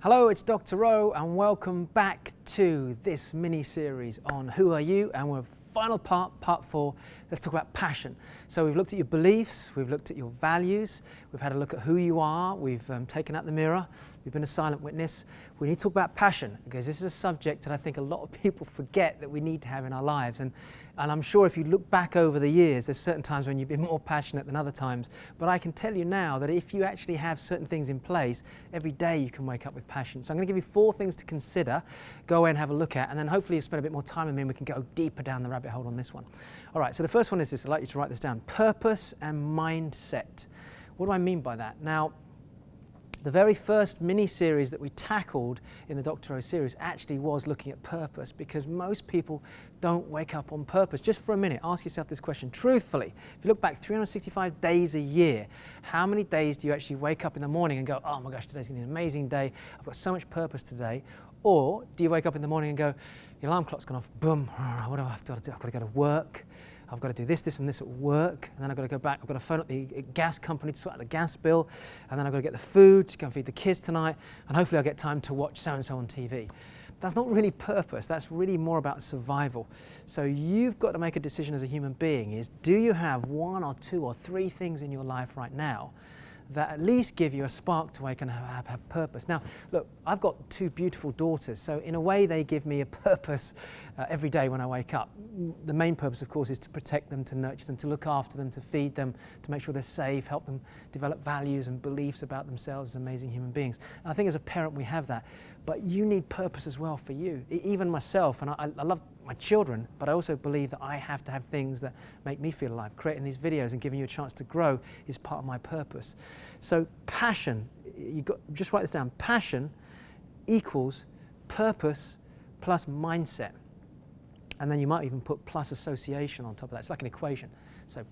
Hello, it's Dr. Rowe and welcome back to this mini-series on Who Are You? And we're final part 4. Let's talk about passion. So we've looked at your beliefs, we've looked at your values, we've had a look at who you are, we've taken out the mirror, we've been a silent witness. We need to talk about passion because this is a subject that I think a lot of people forget that we need to have in our lives. And I'm sure if you look back over the years, there's certain times when you've been more passionate than other times. But I can tell you now that if you actually have certain things in place, every day you can wake up with passion. So I'm going to give you 4 things to consider, go away and have a look at, and then hopefully you'll spend a bit more time with me and we can go deeper down the rabbit hole on this one. All right, so the first one is this. I'd like you to write this down. Purpose and mindset. What do I mean by that? Now, the very first mini-series that we tackled in the Dr. O series actually was looking at purpose, because most people don't wake up on purpose. Just for a minute, ask yourself this question. Truthfully, if you look back 365 days a year, how many days do you actually wake up in the morning and go, oh my gosh, today's going to be an amazing day, I've got so much purpose today? Or do you wake up in the morning and go, your alarm clock's gone off, boom, what do I have to do? I've got to go to work. I've got to do this and this at work, and then I've got to go back, I've got to phone up the gas company to sort out the gas bill, and then I've got to get the food to go and feed the kids tonight, and hopefully I'll get time to watch so-and-so on TV. That's not really purpose, that's really more about survival. So you've got to make a decision as a human being is, do you have 1 or 2 or 3 things in your life right now that at least give you a spark to wake and have purpose? Now, look, I've got 2 beautiful daughters, so in a way they give me a purpose every day when I wake up. The main purpose, of course, is to protect them, to nurture them, to look after them, to feed them, to make sure they're safe, help them develop values and beliefs about themselves as amazing human beings. And I think as a parent we have that, but you need purpose as well for you. Even myself, and I love my children, but I also believe that I have to have things that make me feel alive. Creating these videos and giving you a chance to grow is part of my purpose. So passion, just write this down. Passion equals purpose plus mindset. And then you might even put plus association on top of that. It's like an equation. So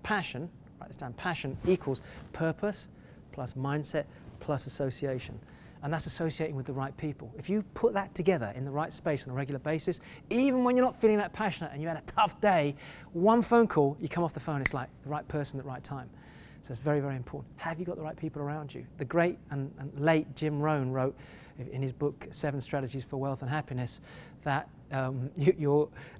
passion, write this down, passion equals purpose plus mindset plus association. And that's associating with the right people. If you put that together in the right space on a regular basis, even when you're not feeling that passionate and you had a tough day, one phone call, you come off the phone, it's like the right person at the right time. So it's very, very important. Have you got the right people around you? The great and late Jim Rohn wrote in his book, 7 Strategies for Wealth and Happiness, that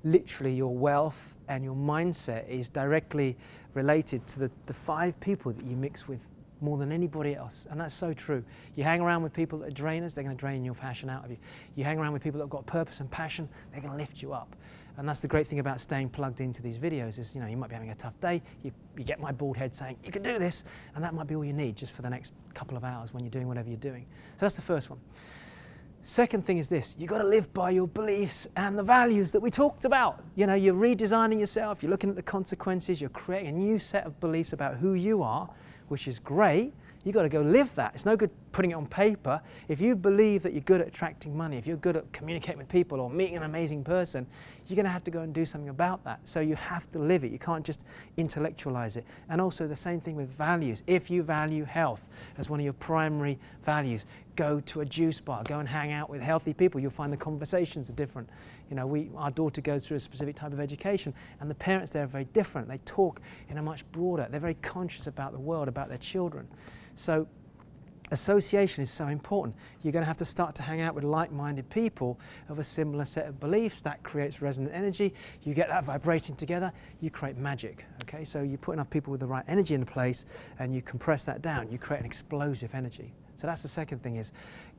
literally your wealth and your mindset is directly related to the 5 people that you mix with more than anybody else. And that's so true. You hang around with people that are drainers, they're going to drain your passion out of you. You hang around with people that have got purpose and passion, they're going to lift you up. And that's the great thing about staying plugged into these videos is, you might be having a tough day, you get my bald head saying, you can do this, and that might be all you need just for the next couple of hours when you're doing whatever you're doing. So that's the first one. Second thing is this, you've got to live by your beliefs and the values that we talked about. You're redesigning yourself, you're looking at the consequences, you're creating a new set of beliefs about who you are, which is great. You've got to go live that. It's no good putting it on paper. If you believe that you're good at attracting money, if you're good at communicating with people or meeting an amazing person, you're going to have to go and do something about that. So you have to live it. You can't just intellectualize it. And also the same thing with values. If you value health as one of your primary values, go to a juice bar, go and hang out with healthy people. You'll find the conversations are different. Our daughter goes through a specific type of education, and the parents there are very different. They talk in a much broader, they're very conscious about the world, about their children. So association is so important. You're going to have to start to hang out with like-minded people of a similar set of beliefs. That creates resonant energy. You get that vibrating together, you create magic. Okay, so you put enough people with the right energy in place and you compress that down, you create an explosive energy. So that's the second thing, is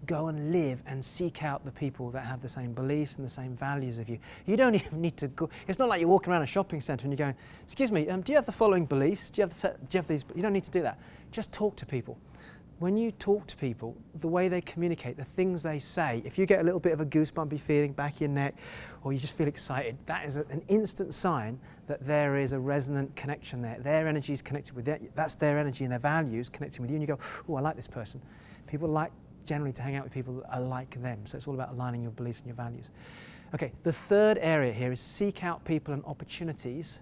go and live and seek out the people that have the same beliefs and the same values of you. You don't even need to go, it's not like you're walking around a shopping centre and you're going, excuse me, do you have the following beliefs? Do you have these? You don't need to do that. Just talk to people. When you talk to people, the way they communicate, the things they say, if you get a little bit of a goosebumpy feeling back your neck, or you just feel excited, that is an instant sign that there is a resonant connection there. Their energy is connected with that's their energy and their values connecting with you, and you go, oh, I like this person. People like generally to hang out with people that are like them, so it's all about aligning your beliefs and your values. Okay, the third area here is seek out people and opportunities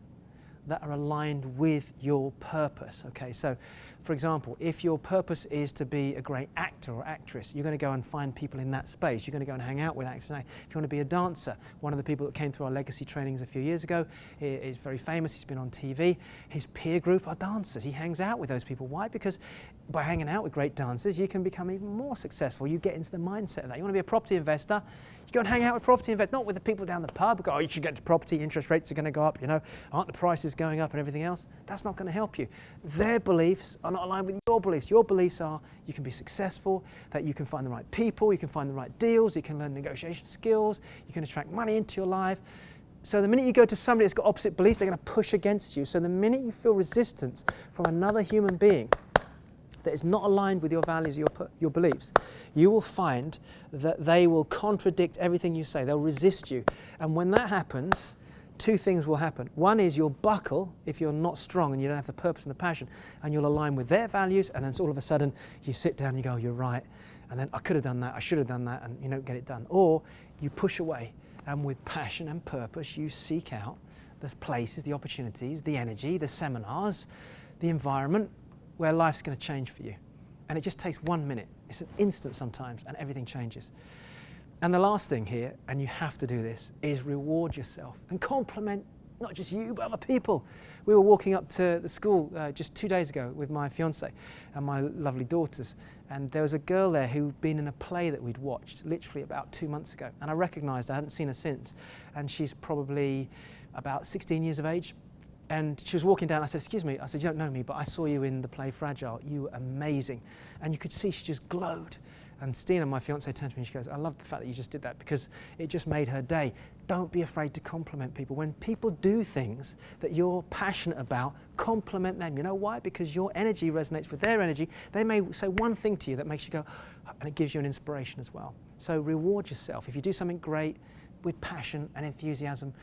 that are aligned with your purpose. Okay, so For example, if your purpose is to be a great actor or actress, you're going to go and find people in that space. You're going to go and hang out with actors. If you want to be a dancer, one of the people that came through our legacy trainings a few years ago is very famous. He's been on TV. His peer group are dancers. He hangs out with those people. Why? Because by hanging out with great dancers, you can become even more successful. You get into the mindset of that. You want to be a property investor, you go and hang out with property investors, not with the people down the pub who go, oh, you should get to property, interest rates are going to go up, aren't the prices going up and everything else? That's not going to help you. Their beliefs are not aligned with your beliefs. Your beliefs are you can be successful, that you can find the right people, you can find the right deals, you can learn negotiation skills, you can attract money into your life. So the minute you go to somebody that's got opposite beliefs, they're going to push against you. So the minute you feel resistance from another human being that is not aligned with your values, your beliefs, you will find that they will contradict everything you say. They'll resist you. And when that happens, two things will happen. One is you'll buckle if you're not strong and you don't have the purpose and the passion, and you'll align with their values, and then all of a sudden you sit down and you go, oh, you're right, and then I could have done that, I should have done that, and you don't get it done. Or you push away, and with passion and purpose you seek out the places, the opportunities, the energy, the seminars, the environment where life's going to change for you. And it just takes 1 minute. It's an instant sometimes, and everything changes. And the last thing here, and you have to do this, is reward yourself and compliment not just you, but other people. We were walking up to the school just 2 days ago with my fiance and my lovely daughters, and there was a girl there who'd been in a play that we'd watched literally about 2 months ago. And I recognised her, I hadn't seen her since, and she's probably about 16 years of age. And she was walking down, I said, excuse me, I said, you don't know me, but I saw you in the play Fragile. You were amazing. And you could see she just glowed. And Stina, my fiance, turned to me and she goes, I love the fact that you just did that because it just made her day. Don't be afraid to compliment people. When people do things that you're passionate about, compliment them. You know why? Because your energy resonates with their energy. They may say one thing to you that makes you go, and it gives you an inspiration as well. So reward yourself. If you do something great with passion and enthusiasm,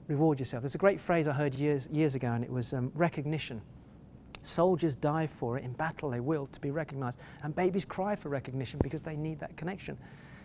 reward yourself. There's a great phrase I heard years ago, and it was recognition. Soldiers die for it, in battle they will, to be recognised. And babies cry for recognition because they need that connection.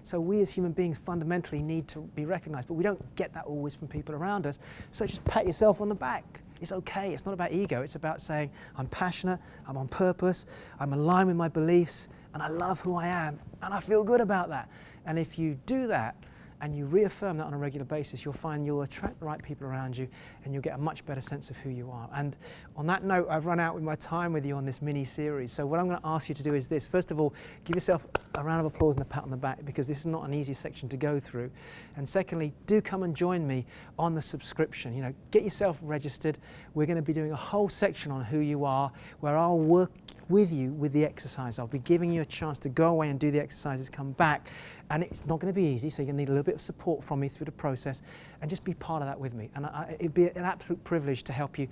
So we as human beings fundamentally need to be recognised, but we don't get that always from people around us. So just pat yourself on the back. It's okay, it's not about ego, it's about saying, I'm passionate, I'm on purpose, I'm aligned with my beliefs, and I love who I am, and I feel good about that. And if you do that, and you reaffirm that on a regular basis, you'll find you'll attract the right people around you and you'll get a much better sense of who you are. And on that note, I've run out with my time with you on this mini-series. So what I'm going to ask you to do is this. First of all, give yourself a round of applause and a pat on the back because this is not an easy section to go through. And secondly, do come and join me on the subscription. Get yourself registered. We're going to be doing a whole section on who you are where I'll work with you with the exercise. I'll be giving you a chance to go away and do the exercises, come back, and it's not going to be easy, so you're going to need a little bit of support from me through the process, and just be part of that with me. And it'd be an absolute privilege to help you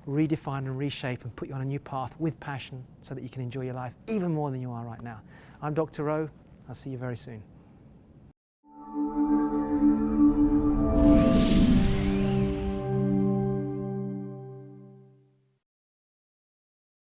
redefine and reshape and put you on a new path with passion so that you can enjoy your life even more than you are right now. I'm Dr. Rowe. I'll see you very soon.